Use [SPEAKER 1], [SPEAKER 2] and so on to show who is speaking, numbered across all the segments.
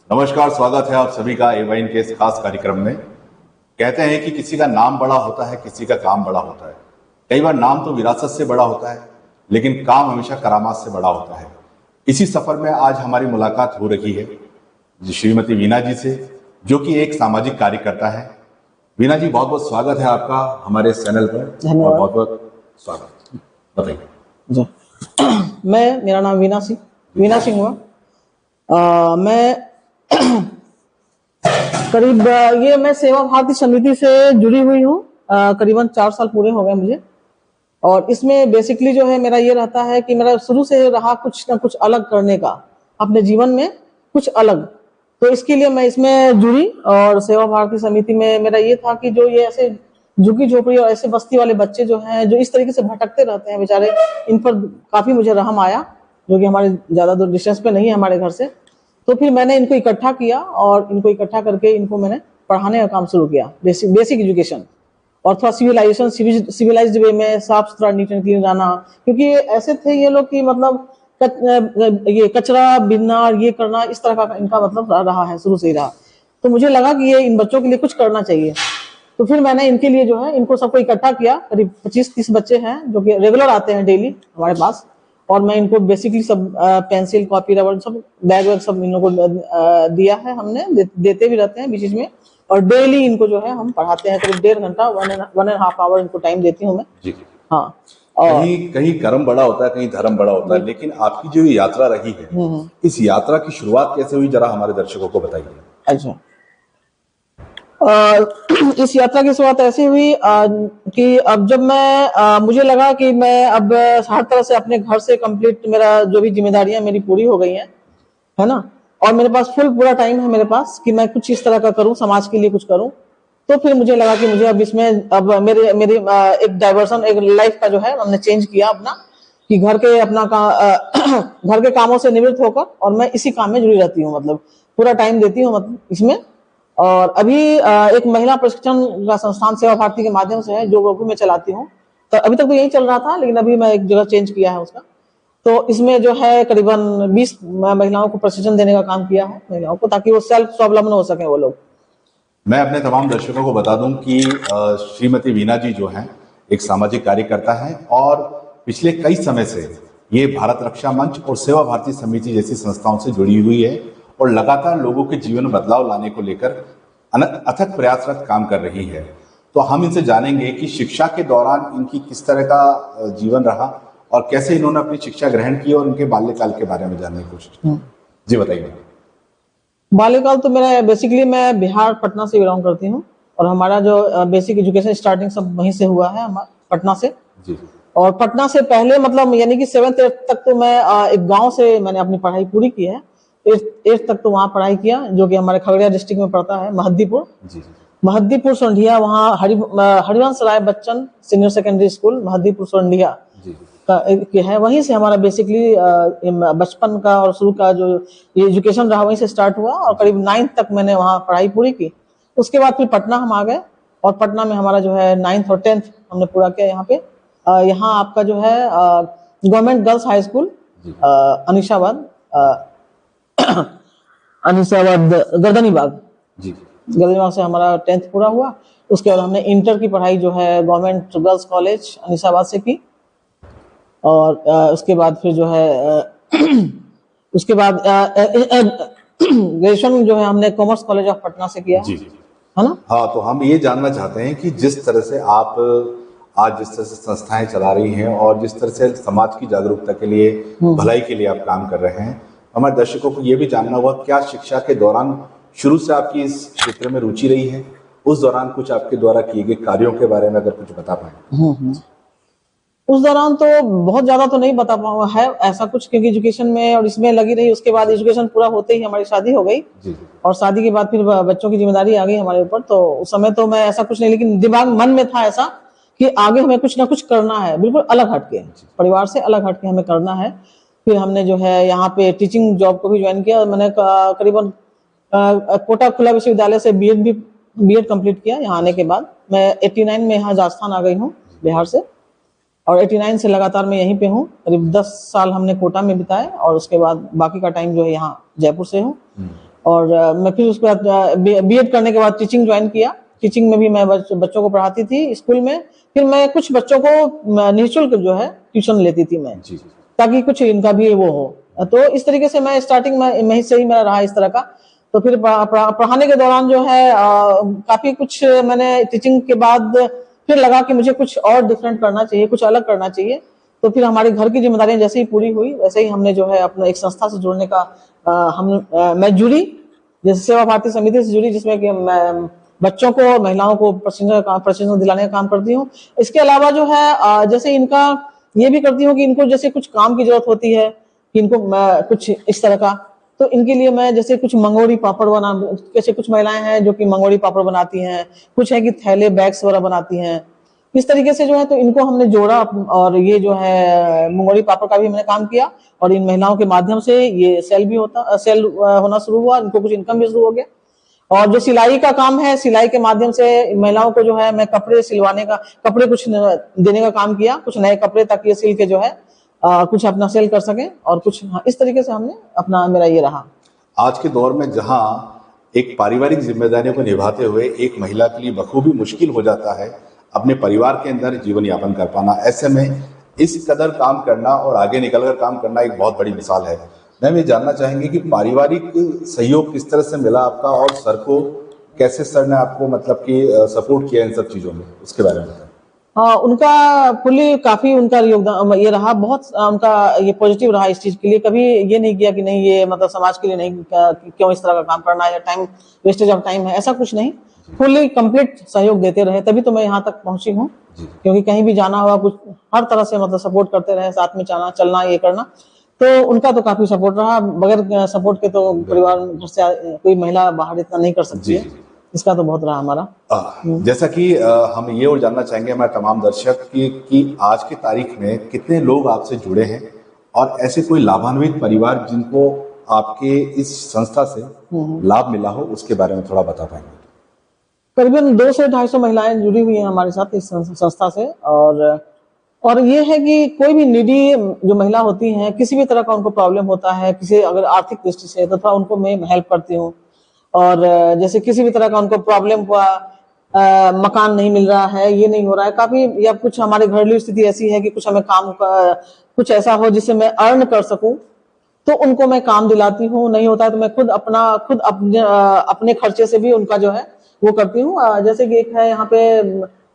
[SPEAKER 1] नमस्कार, स्वागत है आप सभी का एवाइन के इस खास कार्यक्रम में। कहते हैं कि किसी का नाम बड़ा होता है, किसी का काम बड़ा होता है। कई बार नाम तो विरासत से बड़ा होता है, लेकिन काम हमेशा करामात से बड़ा होता है। इसी सफर में आज हमारी मुलाकात हो रही है श्रीमती वीना जी से, जो कि एक सामाजिक कार्यकर्ता है। वीना जी, बहुत बहुत स्वागत है आपका हमारे इस चैनल पर और बहुत बहुत स्वागत। बताइए
[SPEAKER 2] जी। मेरा नाम वीना सिंह हुआ। मैं करीब ये मैं सेवा भारती समिति से जुड़ी हुई हूँ। करीबन 4 साल पूरे हो गए मुझे। और इसमें बेसिकली जो है मेरा ये रहता है कि मेरा शुरू से रहा कुछ ना कुछ अलग करने का, अपने जीवन में कुछ अलग। तो इसके लिए मैं इसमें जुड़ी और सेवा भारती समिति में मेरा ये था कि जो ये ऐसे झुग्गी झोपड़ी और ऐसे बस्ती वाले बच्चे जो हैं, जो इस तरीके से भटकते रहते हैं बेचारे, इन पर काफी मुझे रहम आया, जो कि हमारे ज्यादा दूर डिस्टेंस पे नहीं है हमारे घर से। तो फिर मैंने इनको इकट्ठा किया और इनको इकट्ठा करके इनको मैंने पढ़ाने का काम शुरू किया, बेसिक एजुकेशन और थोड़ा सिविलाइजेशन, सिविलाइज्ड वे में, साफ सुथरा नीट एंड क्लीन रहना। क्योंकि ऐसे थे ये लोग कि मतलब ये कचरा बिनना और ये करना, इस तरह का इनका मतलब रहा है, शुरू से ही रहा। तो मुझे लगा कि ये इन बच्चों के लिए कुछ करना चाहिए। तो फिर मैंने इनके लिए जो है इनको सबको इकट्ठा किया। करीब 25-30 बच्चे हैं जो कि रेगुलर आते हैं डेली हमारे पास। और मैं इनको बेसिकली सब पेंसिल, कॉपी, रबड़, सब बैग वैग सब इन लोगों को दिया है हमने, देते भी रहते हैं बीच बीच में। और डेली इनको जो है हम पढ़ाते हैं, करीब 1.5 घंटा, 1.5 आवर इनको टाइम देती हूँ मैं
[SPEAKER 1] जी।
[SPEAKER 2] हाँ।
[SPEAKER 1] कहीं कहीं कर्म बड़ा होता है, कहीं धर्म बड़ा होता है, लेकिन आपकी जो ये यात्रा रही है, इस यात्रा की शुरुआत कैसे हुई, जरा हमारे दर्शकों को बताइए।
[SPEAKER 2] अच्छा, इस यात्रा की शुरुआत ऐसी हुई कि अब जब मैं मुझे लगा कि मैं अब हर तरह से अपने घर से कंप्लीट, मेरा जो भी जिम्मेदारियां मेरी पूरी हो गई हैं, है ना, और मेरे पास पूरा टाइम है मेरे पास कि मैं कुछ इस तरह का करूं, समाज के लिए कुछ करूं। तो फिर मुझे लगा कि मुझे अब इसमें अब मेरे एक डाइवर्सन, एक लाइफ का जो है हमने चेंज किया अपना, कि घर के घर के कामों से निवृत्त होकर और मैं इसी काम में जुड़ी रहती हूँ, मतलब पूरा टाइम देती हूँ मतलब इसमें। और अभी एक महिला प्रशिक्षण का संस्थान सेवा भारती के माध्यम से है, जो गोकुल में चलाती हूँ। तो अभी तक तो यही चल रहा था, लेकिन अभी मैं एक जगह चेंज किया है उसका। तो इसमें जो है करीबन 20 महिलाओं को प्रशिक्षण देने का काम किया है महिलाओं को, ताकि वो सेल्फ स्वावलंबन हो सके वो लोग।
[SPEAKER 1] मैं अपने तमाम दर्शकों को बता दूं कि श्रीमती वीना जी जो हैं एक सामाजिक कार्यकर्ता हैं और पिछले कई समय से ये भारत रक्षा मंच और सेवा भारती समिति जैसी संस्थाओं से जुड़ी हुई है और लगातार लोगों के जीवन में बदलाव लाने को लेकर अथक प्रयासरत काम कर रही है। तो हम इनसे जानेंगे कि शिक्षा के दौरान इनकी किस तरह का जीवन रहा और कैसे इन्होंने अपनी शिक्षा ग्रहण की और उनके बाल्यकाल के बारे में जानने की कोशिश की। जी बताइए।
[SPEAKER 2] बाल्यकाल तो मेरा बेसिकली, मैं बिहार पटना से बिलोंग करती हूँ और हमारा जो बेसिक एजुकेशन स्टार्टिंग सब वहीं से हुआ है, हमारा पटना से।
[SPEAKER 1] जी।
[SPEAKER 2] और पटना से पहले मतलब यानी कि 7th 8th तक तो मैं एक गांव से मैंने अपनी पढ़ाई पूरी की है। 8th तक तो वहाँ पढ़ाई किया, जो कि हमारे खगड़िया डिस्ट्रिक्ट में पड़ता है, महद्दीपुर सोंढिया, वहाँ Harivansh Rai Bachchan senior secondary school Mahaddipur Sondhiya का है। वहीं से हमारा बेसिकली बचपन का और शुरू का जो ये एजुकेशन रहा वहीं से स्टार्ट हुआ और करीब 9th तक मैंने वहाँ पढ़ाई पूरी की। उसके बाद फिर पटना हम आ गए और पटना में हमारा जो है 9th और 10th हमने पूरा किया यहाँ पे। यहाँ आपका जो है government girls high school Anisabad Gardanibagh से हमारा 10th पूरा हुआ। उसके बाद हमने इंटर की पढ़ाई जो है गवर्नमेंट गर्ल्स कॉलेज अनिशाबाद से की। और उसके बाद फिर जो है उसके बाद ग्रेजुएशन जो है हमने कॉमर्स कॉलेज ऑफ पटना से किया, है ना।
[SPEAKER 1] हाँ, तो हम ये जानना चाहते हैं कि जिस तरह से आप आज जिस तरह से संस्थाएं चला रही हैं और जिस तरह से समाज की जागरूकता के लिए, भलाई के लिए आप काम कर रहे हैं, हमारे दर्शकों को ये भी जानना होगा, क्या शिक्षा के दौरान शुरू से आपकी इस क्षेत्र में रुचि रही है? उस दौरान कुछ आपके द्वारा किए गए कार्यों के बारे में अगर कुछ बता पाए।
[SPEAKER 2] उस दौरान तो बहुत ज्यादा तो नहीं बता पाऊंगा है ऐसा कुछ, क्योंकि एजुकेशन में और इसमें लगी रही। उसके बाद एजुकेशन पूरा होते ही हमारी शादी हो गई और शादी के बाद फिर बच्चों की जिम्मेदारी आ गई हमारे ऊपर। तो उस समय तो मैं ऐसा कुछ नहीं, लेकिन दिमाग मन में था ऐसा कि आगे हमें कुछ ना कुछ करना है, बिल्कुल अलग हटके, परिवार से अलग हटके हमें करना है। फिर हमने जो है यहाँ पे टीचिंग जॉब को भी ज्वाइन किया। मैंने करीबन कोटा खुला विश्वविद्यालय से बीएड कंप्लीट किया। यहाँ आने के बाद मैं 89 में यहाँ राजस्थान आ गई हूँ बिहार से, और 89 से लगातार मैं यहीं पे हूँ। करीब 10 साल हमने कोटा में बिताए और उसके बाद बाकी का टाइम जो है यहाँ जयपुर से हूँ। और मैं फिर उसके बाद बीएड करने के बाद टीचिंग ज्वाइन किया। टीचिंग में भी मैं बच्चों को पढ़ाती थी स्कूल में। फिर मैं कुछ बच्चों को निःशुल्क जो है ट्यूशन लेती थी मैं,
[SPEAKER 1] जी
[SPEAKER 2] ताकि कुछ इनका भी वो हो। तो इस तरीके से मैं स्टार्टिंग में से ही मेरा रहा इस तरह का। तो फिर पढ़ाने के दौरान जो है काफी कुछ मैंने टीचिंग के बाद फिर लगा कि मुझे कुछ और डिफरेंट करना चाहिए, कुछ अलग करना चाहिए। तो फिर हमारे घर की जिम्मेदारियां जैसे ही पूरी हुई वैसे ही हमने जो है अपना एक संस्था से जुड़ने का मैं जुड़ी, जैसे सेवा भारती समिति से जुड़ी, जिसमें कि मैं बच्चों को और महिलाओं को प्रशिक्षण दिलाने का काम करती हूँ। इसके अलावा जो है जैसे इनका ये भी करती हूँ कि इनको जैसे कुछ काम की जरूरत होती है कि इनको कुछ इस तरह का, तो इनके लिए मैं जैसे कुछ मंगोड़ी पापड़ बना, जैसे कुछ महिलाएं हैं जो कि मंगोड़ी पापड़ बनाती हैं, कुछ है कि थैले बैग्स वगैरह बनाती हैं। इस तरीके से जो है तो इनको हमने जोड़ा और ये जो है मंगोड़ी पापड़ का भी मैंने काम किया और इन महिलाओं के माध्यम से ये सेल होना शुरू हुआ, इनको कुछ इनकम भी शुरू हो गया। और जो सिलाई का काम है, सिलाई के माध्यम से महिलाओं को जो है मैं कपड़े सिलवाने का, कपड़े कुछ देने का काम किया, कुछ नए कपड़े, ताकि ये सिल के जो है कुछ अपना सेल कर सकें और कुछ इस तरीके से हमने अपना मेरा ये रहा।
[SPEAKER 1] आज के दौर में जहां एक पारिवारिक जिम्मेदारियों को निभाते हुए एक महिला के लिए बखूबी मुश्किल हो जाता है अपने परिवार के अंदर जीवन यापन कर पाना, ऐसे में इस कदर काम करना और आगे निकलकर काम करना एक बहुत बड़ी मिसाल है। मैम ये जानना चाहेंगे कि पारिवारिक सहयोग किस तरह से मिला आपका और सर को कैसे सर ने आपको मतलब कि सपोर्ट किया इन सब चीज़ों में, उसके बारे में बताएं।
[SPEAKER 2] हाँ, उनका फुली काफी उनका योगदान ये रहा, बहुत उनका ये पॉजिटिव रहा इस चीज के लिए। कभी ये नहीं किया कि नहीं ये मतलब समाज के लिए नहीं, क्यों इस तरह का काम करना है या टाइम वेस्टेज ऑफ टाइम है, ऐसा कुछ नहीं। फुली कंप्लीट सहयोग देते रहे, तभी तो मैं यहाँ तक पहुंची हूँ। क्योंकि कहीं भी जाना हुआ कुछ हर तरह से मतलब सपोर्ट करते रहे, साथ में चलना ये करना, तो उनका तो काफी सपोर्ट रहा। बगैर सपोर्ट के तो परिवार घर से कोई महिला बाहर इतना नहीं कर सकती है, इसका तो बहुत रहा हमारा।
[SPEAKER 1] जैसा कि हम ये और जानना चाहेंगे हमारे तमाम दर्शक कि आज की तारीख में कितने लोग आपसे जुड़े हैं और ऐसे कोई लाभान्वित परिवार जिनको आपके इस संस्था से लाभ मिला हो, उसके बारे में थोड़ा बता पाएंगे।
[SPEAKER 2] करीबन 200 से 250 महिलाएं जुड़ी हुई हैं हमारे साथ इस संस्था से। और ये है कि कोई भी निडी जो महिला होती हैं, किसी भी तरह का उनको प्रॉब्लम होता है, किसी अगर आर्थिक दृष्टि से, तो थोड़ा उनको मैं हेल्प करती हूँ। और जैसे किसी भी तरह का उनको प्रॉब्लम हुआ, मकान नहीं मिल रहा है, ये नहीं हो रहा है काफी, या कुछ हमारे घरेलू स्थिति ऐसी है कि कुछ हमें काम कुछ ऐसा हो जिससे मैं अर्न कर सकूं, तो उनको मैं काम दिलाती हूँ। नहीं होता है तो मैं खुद अपने खर्चे से भी उनका जो है वो करती हूँ। जैसे कि एक है यहाँ पे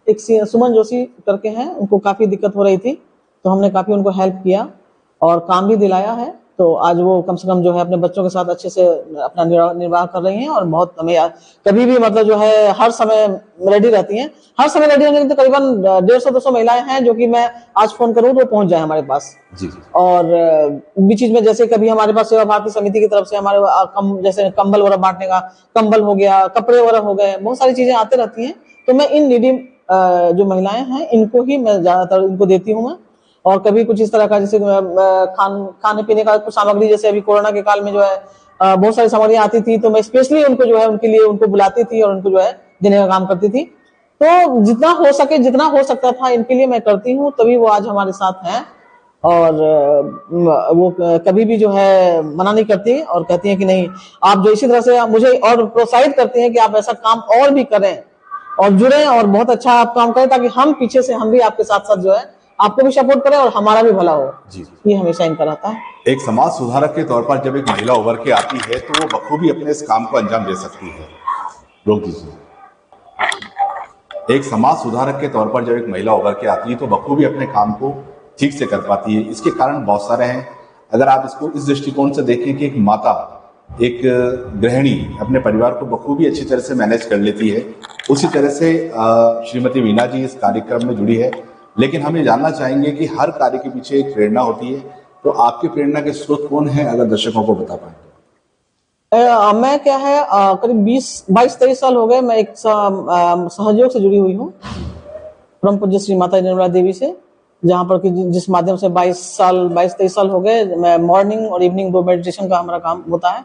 [SPEAKER 2] एक सुमन जोशी करके हैं, उनको काफी दिक्कत हो रही थी, तो हमने काफी उनको हेल्प किया और काम भी दिलाया है। तो आज वो कम से कम जो है अपने बच्चों के साथ अच्छे से अपना निर्वाह कर रही हैं और बहुत हमें कभी भी मतलब जो है हर समय रेडी रहती हैं। हर समय रेडी होंगे तो करीबन 150-200 महिलाएं हैं जो कि मैं आज फोन करूँ तो पहुंच जाए हमारे पास।
[SPEAKER 1] जी।
[SPEAKER 2] और बीच में जैसे कभी हमारे पास सेवा भारती समिति की तरफ से हमारे जैसे कंबल वगैरह बांटने का, कंबल हो गया, कपड़े वगैरह हो गए, बहुत सारी चीजें आते रहती हैं। तो मैं इन नीडी जो महिलाएं हैं इनको ही मैं ज्यादातर इनको देती हूँ मैं। और कभी कुछ इस तरह का जैसे खाने पीने का कुछ सामग्री, जैसे अभी कोरोना के काल में जो है बहुत सारी सामग्रियां आती थी, तो मैं स्पेशली उनको जो है उनके लिए उनको बुलाती थी और उनको जो है देने का काम करती थी। तो जितना हो सके, जितना हो सकता था इनके लिए मैं करती हूँ, तभी वो आज हमारे साथ हैं। और वो कभी भी जो है मना नहीं करती और कहती हैं कि नहीं, आप जो इसी तरह से मुझे और प्रोत्साहित करते हैं कि आप ऐसा काम और भी करें और जुड़े और बहुत अच्छा आप काम करें, ताकि हम पीछे से हम भी आपके साथ साथ जो है आपको भी सपोर्ट करें और हमारा भी भला हो।
[SPEAKER 1] जी।
[SPEAKER 2] ये हमेशा इनका रहता है।
[SPEAKER 1] एक समाज सुधारक के तौर पर जब एक महिला उभर के आती है तो वो बखूबी अपने इस काम को अंजाम दे सकती है। रोक दीजिए। एक समाज सुधारक के तौर पर जब एक महिला उभर के आती है तो बखूबी अपने काम को ठीक से कर पाती है। इसके कारण बहुत सारे हैं। अगर आप इसको इस दृष्टिकोण से देखें कि एक माता, एक गृहिणी अपने परिवार को बखूबी अच्छी तरह से मैनेज कर लेती है, उसी तरह से श्रीमती वीना जी इस कार्यक्रम में जुड़ी है। लेकिन हम ये जानना चाहेंगे कि हर कार्य के पीछे एक प्रेरणा होती है, तो आपकी प्रेरणा के स्रोत कौन है, अगर दर्शकों को बता पाएं।
[SPEAKER 2] मैं क्या है करीब 22-23 साल हो गए मैं एक सहयोग से जुड़ी हुई हूँ परम पूज्य श्री माता निर्मला देवी से, जहाँ पर कि जिस माध्यम से 22-23 साल हो गए मैं मॉर्निंग और इवनिंग 2 मेडिटेशन का हमारा काम होता है।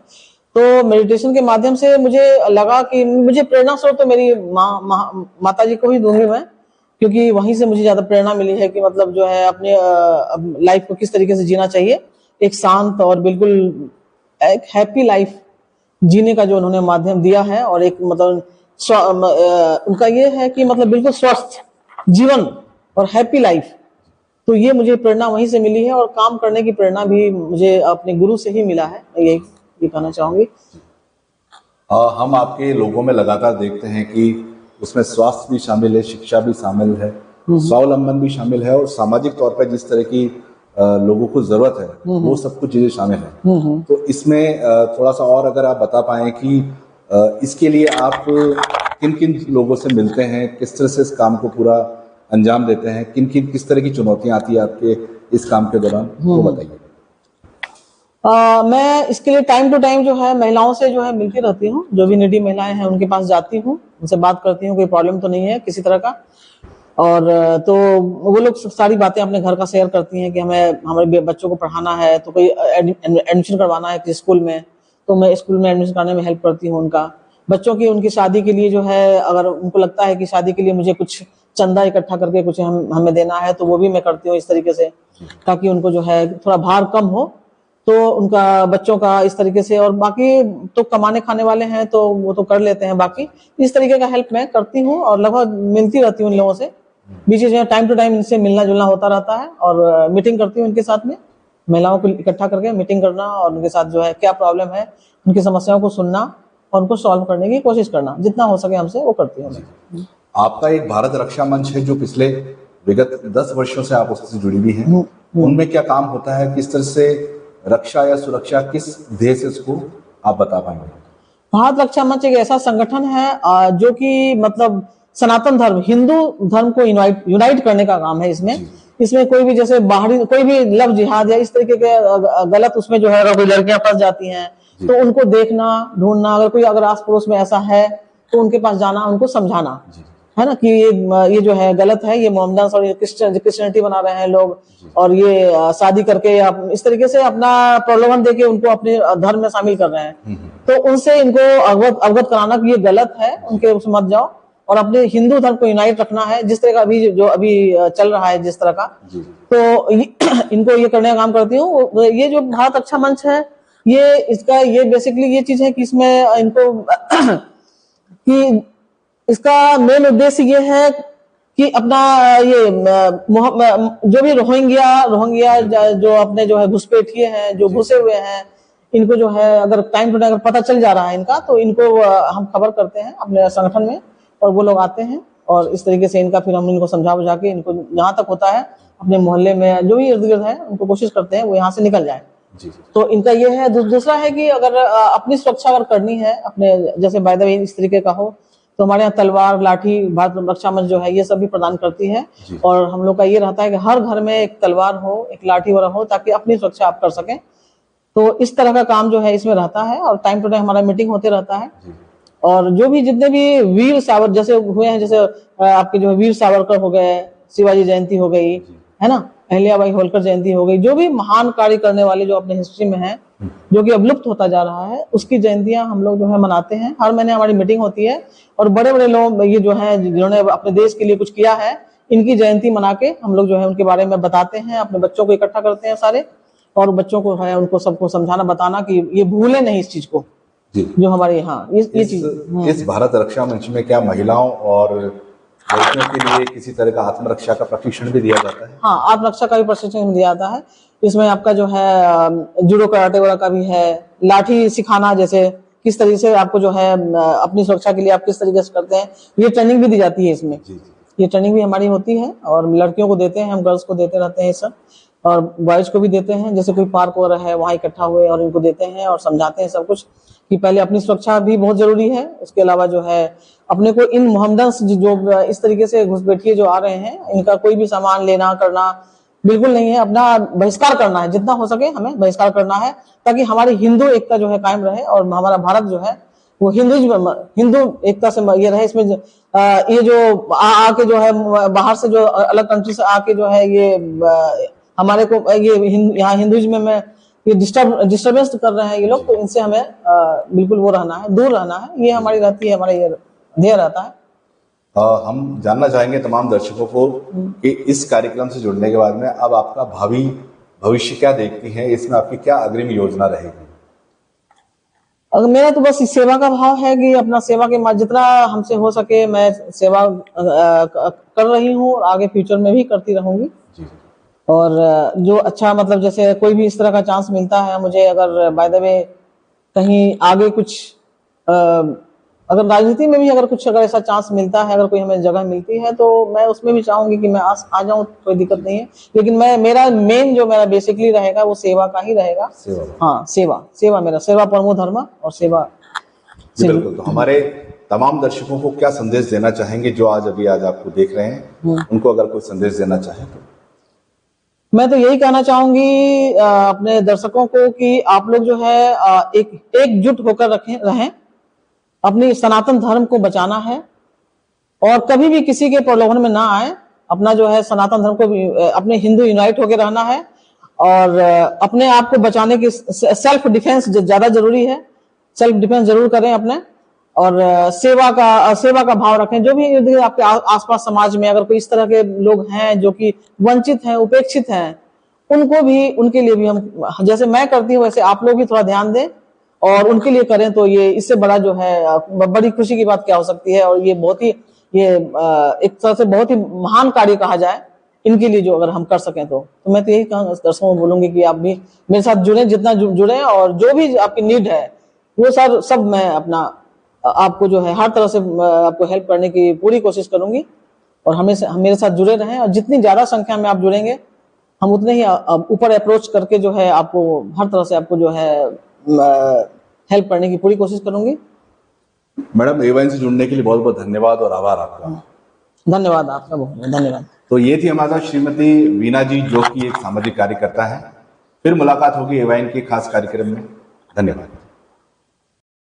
[SPEAKER 2] तो मेडिटेशन के माध्यम से मुझे लगा कि मुझे प्रेरणा स्रोत तो मेरी माता जी को ही दूंगी मैं, क्योंकि वहीं से मुझे ज्यादा प्रेरणा मिली है कि मतलब जो है अपने लाइफ को किस तरीके से जीना चाहिए, एक शांत और बिल्कुल एक हैप्पी लाइफ जीने का जो उन्होंने माध्यम दिया है, और एक मतलब उनका ये है कि मतलब बिल्कुल स्वस्थ जीवन और हैप्पी लाइफ। तो ये मुझे प्रेरणा वहीं से मिली है, और काम करने की प्रेरणा भी मुझे अपने गुरु से ही मिला है, ये कहना चाहूंगी।
[SPEAKER 1] हम आपके लोगों में लगातार देखते हैं कि उसमें स्वास्थ्य भी शामिल है, शिक्षा भी शामिल है, स्वावलंबन भी शामिल है, और सामाजिक तौर पर जिस तरह की लोगों को जरूरत है वो सब कुछ चीजें शामिल है। तो इसमें थोड़ा सा और अगर आप बता पाएं कि इसके लिए आप किन किन लोगों से मिलते हैं, किस तरह से इस काम को पूरा अंजाम देते हैं, किस तरह की चुनौतियां आती है आपके इस काम के दौरान, वो बताइए।
[SPEAKER 2] मैं इसके लिए टाइम टू टाइम जो है महिलाओं से जो है मिलती रहती हूँ, जो भी नीडी महिलाएं हैं उनके पास जाती हूँ, उनसे बात करती हूँ, कोई प्रॉब्लम तो नहीं है किसी तरह का। और तो वो लोग सारी बातें अपने घर का शेयर करती हैं कि हमें हमारे बच्चों को पढ़ाना है, तो कोई एडमिशन करवाना है किसी स्कूल में, तो मैं स्कूल में एडमिशन कराने में हेल्प करती हूँ उनका। बच्चों की उनकी शादी के लिए जो है, अगर उनको लगता है कि शादी के लिए मुझे कुछ चंदा इकट्ठा करके कुछ हमें देना है, तो वो भी मैं करती हूँ इस तरीके से, ताकि उनको जो है थोड़ा भार कम हो, तो उनका बच्चों का इस तरीके से। और बाकी तो कमाने खाने वाले हैं तो वो तो कर लेते हैं, बाकी इस तरीके का हेल्प मैं करती हूँ, और लगभग मिलती रहती हूँ इन लोगों से। बीच में टाइम टू टाइम इनसे मिलना जुलना होता रहता है, और मीटिंग करती हूँ इनके साथ में, महिलाओं को इकट्ठा करके मीटिंग करना, और उनके साथ जो है क्या प्रॉब्लम है, उनकी समस्याओं को सुनना और उनको सॉल्व करने की कोशिश करना, जितना हो सके हमसे वो करती हूँ मैं।
[SPEAKER 1] आपका एक भारत रक्षा मंच है जो पिछले विगत 10 वर्षों से आप उससे जुड़ी हुई हैं, उनमें क्या काम होता है, किस तरह से रक्षा या सुरक्षा, किस ध्येय से इसको आप बता पाएंगे?
[SPEAKER 2] भारत रक्षा मंच एक ऐसा संगठन है जो कि मतलब सनातन धर्म, हिंदू धर्म को यूनाइट करने का काम है इसमें कोई भी जैसे बाहरी कोई भी लव जिहाद या इस तरीके के गलत उसमें जो है कोई लड़कियां फंस जाती हैं, तो उनको देखना ढूंढना, अगर आस पड़ोस में ऐसा है तो उनके पास जाना, उनको समझाना है ना कि ये जो है गलत है, ये मोहम्मदन और क्रिश्चियनिटी बना रहे हैं लोग, और ये शादी करके आप इस तरीके से अपना प्रलोभन देके उनको अपने धर्म में शामिल कर रहे हैं। तो उनसे इनको अवगत कराना कि ये गलत है, उनके उसमें मत जाओ, और अपने हिंदू धर्म को यूनाइट रखना है, जिस तरह का अभी चल रहा है जिस तरह का। तो इनको ये करने का काम करती हूँ। ये जो भारत रक्षा मंच है, ये बेसिकली ये चीज है कि इसमें इनको कि इसका मेन उद्देश्य ये है कि अपना ये जो भी रोहिंग्या जो अपने जो है घुसपैठिए हैं, जो घुसे हुए हैं, इनको जो है अगर टाइम टू टाइम पता चल जा रहा है इनका, तो इनको हम खबर करते हैं अपने संगठन में, और वो लोग आते हैं, और इस तरीके से इनका फिर हम इनको समझा बुझा के, इनको जहां तक होता है अपने मोहल्ले में जो भी इर्द गिर्द है उनको कोशिश करते हैं वो यहाँ से निकल जाए। तो इनका ये है। दूसरा है कि अगर अपनी सुरक्षा अगर करनी है अपने, जैसे बाय द वे इस तरीके का हो, तो हमारे यहाँ तलवार, लाठी भारत रक्षा मंच जो है ये सब भी प्रदान करती है, और हम लोग का ये रहता है कि हर घर में एक तलवार हो, एक लाठी वगैरह हो, ताकि अपनी सुरक्षा आप कर सकें। तो इस तरह का काम जो है इसमें रहता है, और टाइम टू टाइम हमारा मीटिंग होते रहता है। और जो भी जितने भी वीर सावर जैसे हुए हैं, जैसे आपके जो वीर सावरकर हो गए, शिवाजी जयंती हो गई है ना, अहिल्याबाई होलकर जयंती हो गई, जो भी महान कार्य करने वाले जो अपने हिस्ट्री में है, जो कि अब लुप्त होता जा रहा है, उसकी जयंतियां हम लोग जो है मनाते हैं। हर महीने हमारी मीटिंग होती है, और बड़े बड़े लोग ये जो है जिन्होंने अपने देश के लिए कुछ किया है, इनकी जयंती मना के हम लोग जो है उनके बारे में बताते हैं, अपने बच्चों को इकट्ठा करते हैं सारे, और बच्चों को है उनको सबको समझाना बताना कि ये भूले नहीं इस चीज को, जो हमारे यहाँ ये चीज।
[SPEAKER 1] इस भारत रक्षा मंच में क्या महिलाओं और लड़कियों के लिए किसी तरह का आत्मरक्षा का प्रशिक्षण भी दिया जाता है?
[SPEAKER 2] हाँ, आत्मरक्षा का भी प्रशिक्षण दिया जाता है। इसमें आपका जो है जूडो कराटे वगैरह का भी है, लाठी सिखाना, जैसे किस तरीके से आपको जो है अपनी सुरक्षा के लिए आप किस तरीके से करते हैं, ये ट्रेनिंग भी दी जाती है इसमें। ये ट्रेनिंग भी हमारी होती है, और लड़कियों को देते हैं, हम गर्ल्स को देते रहते हैं ये सब, और बॉयज को भी देते हैं। जैसे कोई पार्क वगैरह है वहां इकट्ठा हुए और इनको देते हैं और समझाते हैं सब कुछ, कि पहले अपनी सुरक्षा भी बहुत जरूरी है। उसके अलावा जो है अपने को इन मोहम्मदन्स जो इस तरीके से घुसपैठिए जो आ रहे हैं, इनका कोई भी सामान लेना करना बिल्कुल नहीं है, अपना बहिष्कार करना है, जितना हो सके हमें बहिष्कार करना है, ताकि हमारी हिंदू एकता जो है कायम रहे, और हमारा भारत जो है वो हिंदू एकता से ये रहे। इसमें ये जो आके जो है बाहर से जो अलग कंट्री से आके जो है ये हमारे को ये यहाँ हिंदुइज्म में ये डिस्टर्बेंस कर रहे हैं ये लोग, तो इनसे हमें बिल्कुल वो रहना है, दूर रहना है, ये हमारी रहती है, हमारा ये ध्येय रहता है।
[SPEAKER 1] हम जानना चाहेंगे तमाम दर्शकों को कि इस कार्यक्रम से जुड़ने के बाद में अब आपका भविष्य क्या देखती हैं, इसमें आपकी क्या अग्रिम योजना रहेगी?
[SPEAKER 2] अगर मेरा तो बस इस सेवा का भाव है कि अपना सेवा के जितना हमसे हो सके मैं सेवा कर रही हूँ और आगे फ्यूचर में भी करती रहूंगी।
[SPEAKER 1] जी।
[SPEAKER 2] और जो अच्छा मतलब जैसे कोई भी इस तरह का चांस मिलता है मुझे, अगर बाय द वे कहीं आगे कुछ अगर राजनीति में भी अगर कुछ अगर ऐसा चांस मिलता है, अगर कोई हमें जगह मिलती है तो मैं उसमें भी चाहूंगी कि मैं आ जाऊं, कोई दिक्कत नहीं है। लेकिन मैं मेरा मेन जो मेरा बेसिकली रहेगा वो सेवा का ही रहेगा।
[SPEAKER 1] सेवा।
[SPEAKER 2] हाँ, सेवा मेरा सेवा परमो धर्म और सेवा।
[SPEAKER 1] जी बिल्कुल। तो हमारे तमाम दर्शकों को क्या संदेश देना चाहेंगे जो आज आपको देख रहे हैं, उनको अगर कोई संदेश देना चाहें तो?
[SPEAKER 2] मैं तो यही कहना चाहूंगी अपने दर्शकों को कि आप लोग जो है एकजुट होकर रहें, अपनी सनातन धर्म को बचाना है और कभी भी किसी के प्रलोभन में ना आए। अपना जो है सनातन धर्म को अपने हिंदू यूनाइट होकर रहना है और अपने आप को बचाने की सेल्फ डिफेंस ज्यादा जरूरी है। सेल्फ डिफेंस जरूर करें अपने, और सेवा का भाव रखें। जो भी आपके आसपास समाज में अगर कोई इस तरह के लोग हैं जो कि वंचित हैं, उपेक्षित हैं, उनको भी, उनके लिए भी हम जैसे मैं करती हूँ वैसे आप लोग भी थोड़ा ध्यान दें और उनके लिए करें। तो ये इससे बड़ा जो है बड़ी खुशी की बात क्या हो सकती है। और ये बहुत ही एक तरह से बहुत ही महान कार्य कहा जाए इनके लिए जो अगर हम कर सकें तो मैं तो यही दर्शकों को बोलूंगी कि आप भी मेरे साथ जुड़े, जितना जुड़े, और जो भी आपकी नीड है वो सब मैं अपना आपको जो है हर तरह से आपको हेल्प करने की पूरी कोशिश करूंगी। और हमेशा मेरे साथ जुड़े रहें और जितनी ज्यादा संख्या में आप जुड़ेंगे हम उतने ही ऊपर अप्रोच करके जो है आपको हर तरह से आपको जो है हेल्प करने की पूरी कोशिश करूंगी।
[SPEAKER 1] मैडम, एवाइन से जुड़ने के लिए बहुत बहुत धन्यवाद और आभार आपका।
[SPEAKER 2] धन्यवाद आपका, बहुत धन्यवाद।
[SPEAKER 1] तो ये थी हमारे साथ श्रीमती वीना जी जो कि एक सामाजिक कार्यकर्ता है। फिर मुलाकात होगी एवाइन के खास कार्यक्रम में। धन्यवाद।